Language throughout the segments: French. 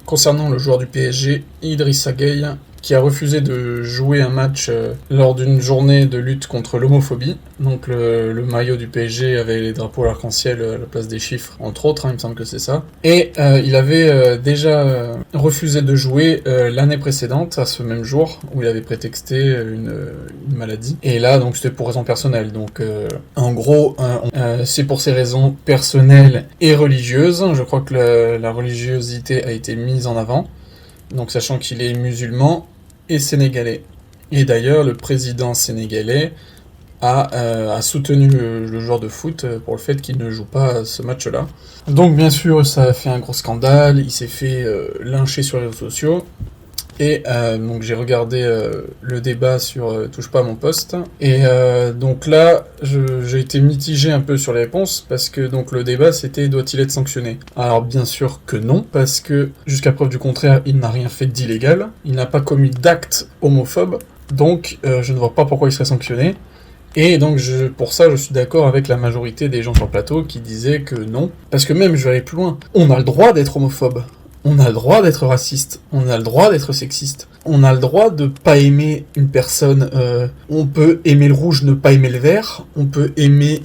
concernant le joueur du PSG, Idrissa Gueye, qui a refusé de jouer un match lors d'une journée de lutte contre l'homophobie. Donc le maillot du PSG avait les drapeaux à l'arc-en-ciel à la place des chiffres, entre autres, il me semble que c'est ça. Et il avait déjà refusé de jouer l'année précédente, à ce même jour, où il avait prétexté une maladie. Et là, donc c'était pour raison personnelle. Donc en gros, c'est pour ces raisons personnelles et religieuses. Je crois que la religiosité a été mise en avant. Donc sachant qu'il est musulman et sénégalais. Et d'ailleurs, le président sénégalais a soutenu le joueur de foot pour le fait qu'il ne joue pas ce match-là. Donc bien sûr, ça a fait un gros scandale, il s'est fait lyncher sur les réseaux sociaux. Et donc j'ai regardé le débat sur Touche pas à mon poste. Et donc là, j'ai été mitigé un peu sur les réponses, parce que donc le débat c'était doit-il être sanctionné ? Alors bien sûr que non, parce que jusqu'à preuve du contraire, il n'a rien fait d'illégal, il n'a pas commis d'acte homophobe, donc je ne vois pas pourquoi il serait sanctionné. Et donc pour ça, je suis d'accord avec la majorité des gens sur le plateau qui disaient que non, parce que même je vais aller plus loin, on a le droit d'être homophobe. On a le droit d'être raciste, on a le droit d'être sexiste, on a le droit de pas aimer une personne, on peut aimer le rouge, ne pas aimer le vert, on peut aimer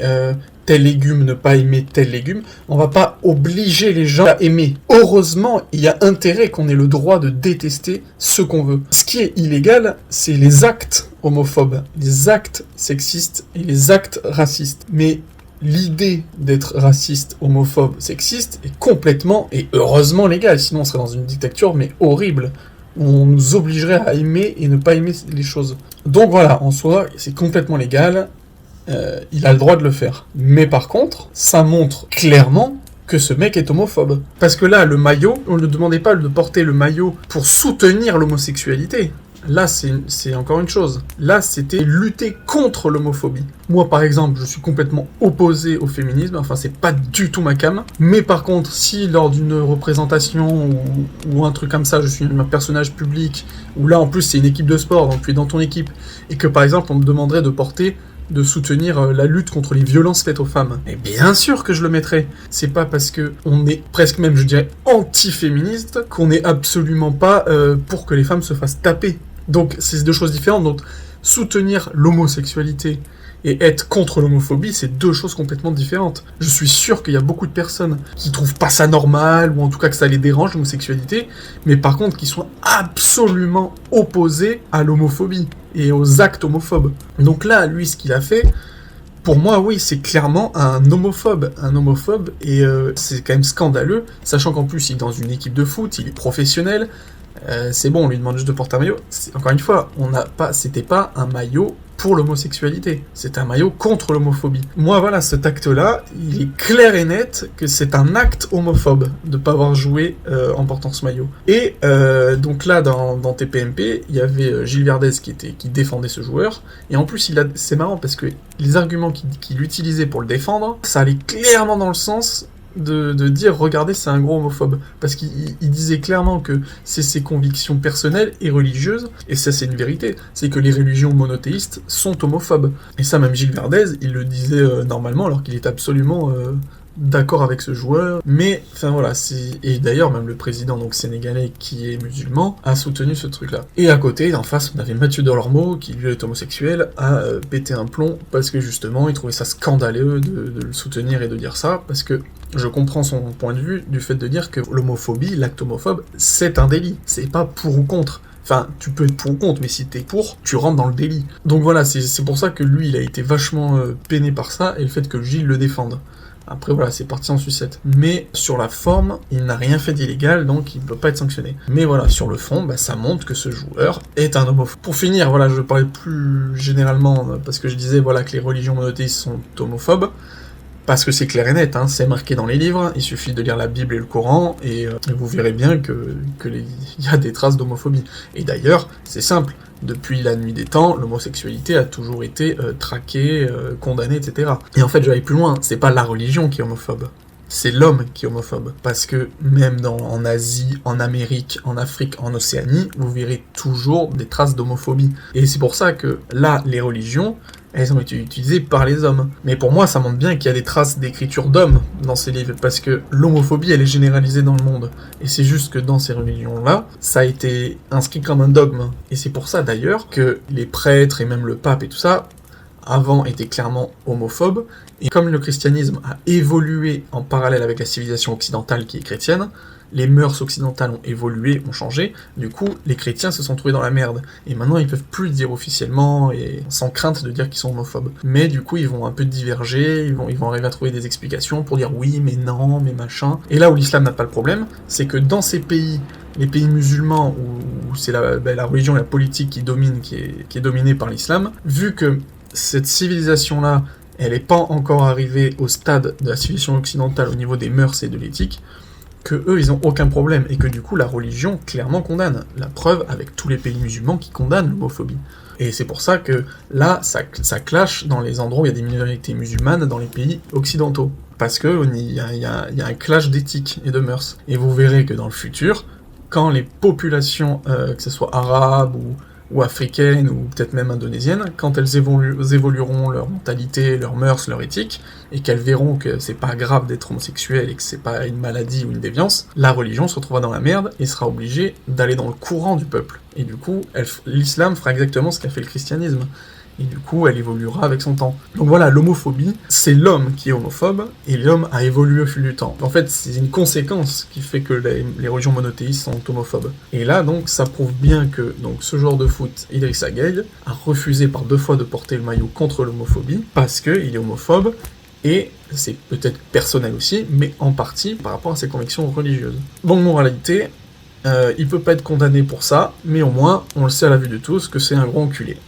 tel légume, ne pas aimer tel légume, on va pas obliger les gens à aimer. Heureusement, il y a intérêt qu'on ait le droit de détester ce qu'on veut. Ce qui est illégal, c'est les actes homophobes, les actes sexistes et les actes racistes. Mais l'idée d'être raciste, homophobe, sexiste est complètement et heureusement légale, sinon on serait dans une dictature mais horrible, où on nous obligerait à aimer et ne pas aimer les choses. Donc voilà, en soi, c'est complètement légal, il a le droit de le faire. Mais par contre, ça montre clairement que ce mec est homophobe. Parce que là, le maillot, on ne demandait pas de porter le maillot pour soutenir l'homosexualité. Là, c'est encore une chose. Là, c'était lutter contre l'homophobie. Moi, par exemple, je suis complètement opposé au féminisme. Enfin, c'est pas du tout ma came. Mais par contre, si lors d'une représentation ou un truc comme ça, je suis un personnage public, ou là, en plus, c'est une équipe de sport, donc tu es dans ton équipe, et que, par exemple, on me demanderait de soutenir la lutte contre les violences faites aux femmes. Et bien sûr que je le mettrais. C'est pas parce que on est presque même, je dirais, anti-féministe qu'on est absolument pas pour que les femmes se fassent taper. Donc, c'est deux choses différentes. Donc, soutenir l'homosexualité et être contre l'homophobie, c'est deux choses complètement différentes. Je suis sûr qu'il y a beaucoup de personnes qui trouvent pas ça normal, ou en tout cas que ça les dérange, l'homosexualité, mais par contre qui sont absolument opposés à l'homophobie et aux actes homophobes. Donc là, lui, ce qu'il a fait, pour moi, oui, c'est clairement un homophobe, et c'est quand même scandaleux, sachant qu'en plus, il est dans une équipe de foot, il est professionnel. C'est bon, on lui demande juste de porter un maillot. Encore une fois, c'était pas un maillot pour l'homosexualité, c'est un maillot contre l'homophobie. Moi, voilà, cet acte-là, il est clair et net que c'est un acte homophobe de pas avoir joué en portant ce maillot. Et donc là, dans TPMP, il y avait Gilles Verdez qui défendait ce joueur, et en plus, c'est marrant parce que les arguments qu'il utilisait pour le défendre, ça allait clairement dans le sens de dire, regardez, c'est un gros homophobe. Parce qu'il disait clairement que c'est ses convictions personnelles et religieuses, et ça c'est une vérité, c'est que les religions monothéistes sont homophobes. Et ça, même Gilles Verdez, il le disait normalement, alors qu'il est absolument d'accord avec ce joueur. Mais, enfin voilà, et d'ailleurs, même le président donc sénégalais, qui est musulman, a soutenu ce truc-là. Et à côté, en face, on avait Mathieu Delormeau, qui lui est homosexuel, a pété un plomb, parce que justement, il trouvait ça scandaleux de le soutenir et de dire ça, parce que je comprends son point de vue du fait de dire que l'homophobie, l'acte homophobe, c'est un délit. C'est pas pour ou contre. Enfin, tu peux être pour ou contre, mais si t'es pour, tu rentres dans le délit. Donc voilà, c'est pour ça que lui, il a été vachement peiné par ça, et le fait que Gilles le défende. Après voilà, c'est parti en sucette. Mais sur la forme, il n'a rien fait d'illégal, donc il ne peut pas être sanctionné. Mais voilà, sur le fond, ça montre que ce joueur est un homophobe. Pour finir, voilà, je parlais plus généralement, parce que je disais voilà que les religions monothéistes sont homophobes. Parce que c'est clair et net, c'est marqué dans les livres, il suffit de lire la Bible et le Coran, et vous verrez bien qu'il y a des traces d'homophobie. Et d'ailleurs, c'est simple, depuis la nuit des temps, l'homosexualité a toujours été traquée, condamnée, etc. Et en fait, je vais aller plus loin, c'est pas la religion qui est homophobe, c'est l'homme qui est homophobe. Parce que même en Asie, en Amérique, en Afrique, en Océanie, vous verrez toujours des traces d'homophobie. Et c'est pour ça que là, les religions, elles ont été utilisées par les hommes. Mais pour moi, ça montre bien qu'il y a des traces d'écriture d'hommes dans ces livres, parce que l'homophobie, elle est généralisée dans le monde. Et c'est juste que dans ces religions-là, ça a été inscrit comme un dogme. Et c'est pour ça, d'ailleurs, que les prêtres et même le pape et tout ça, avant, étaient clairement homophobes. Et comme le christianisme a évolué en parallèle avec la civilisation occidentale qui est chrétienne, les mœurs occidentales ont évolué, ont changé, du coup, les chrétiens se sont trouvés dans la merde. Et maintenant, ils peuvent plus le dire officiellement, et sans crainte de dire qu'ils sont homophobes. Mais du coup, ils vont un peu diverger, ils vont arriver à trouver des explications pour dire oui, mais non, mais machin. Et là où l'islam n'a pas le problème, c'est que dans ces pays, les pays musulmans, où c'est la religion et la politique qui domine, qui est dominée par l'islam, vu que cette civilisation-là, elle n'est pas encore arrivée au stade de la civilisation occidentale au niveau des mœurs et de l'éthique, que eux, ils ont aucun problème, et que du coup, la religion clairement condamne. La preuve avec tous les pays musulmans qui condamnent l'homophobie. Et c'est pour ça que là, ça clash dans les endroits où il y a des minorités musulmanes dans les pays occidentaux. Parce qu'il y a un clash d'éthique et de mœurs. Et vous verrez que dans le futur, quand les populations, que ce soit arabes ou africaines, ou peut-être même indonésiennes, quand elles évolueront leur mentalité, leurs mœurs, leur éthique, et qu'elles verront que c'est pas grave d'être homosexuel et que c'est pas une maladie ou une déviance, la religion se retrouvera dans la merde et sera obligée d'aller dans le courant du peuple. Et du coup, l'islam fera exactement ce qu'a fait le christianisme. Et du coup, elle évoluera avec son temps. Donc voilà, l'homophobie, c'est l'homme qui est homophobe, et l'homme a évolué au fil du temps. En fait, c'est une conséquence qui fait que les religions monothéistes sont homophobes. Et là, donc, ça prouve bien que donc, ce joueur de foot, Idrissa Gueye, a refusé par 2 fois de porter le maillot contre l'homophobie, parce qu'il est homophobe, et c'est peut-être personnel aussi, mais en partie par rapport à ses convictions religieuses. Donc, moralité, il peut pas être condamné pour ça, mais au moins, on le sait à la vue de tous que c'est un gros enculé.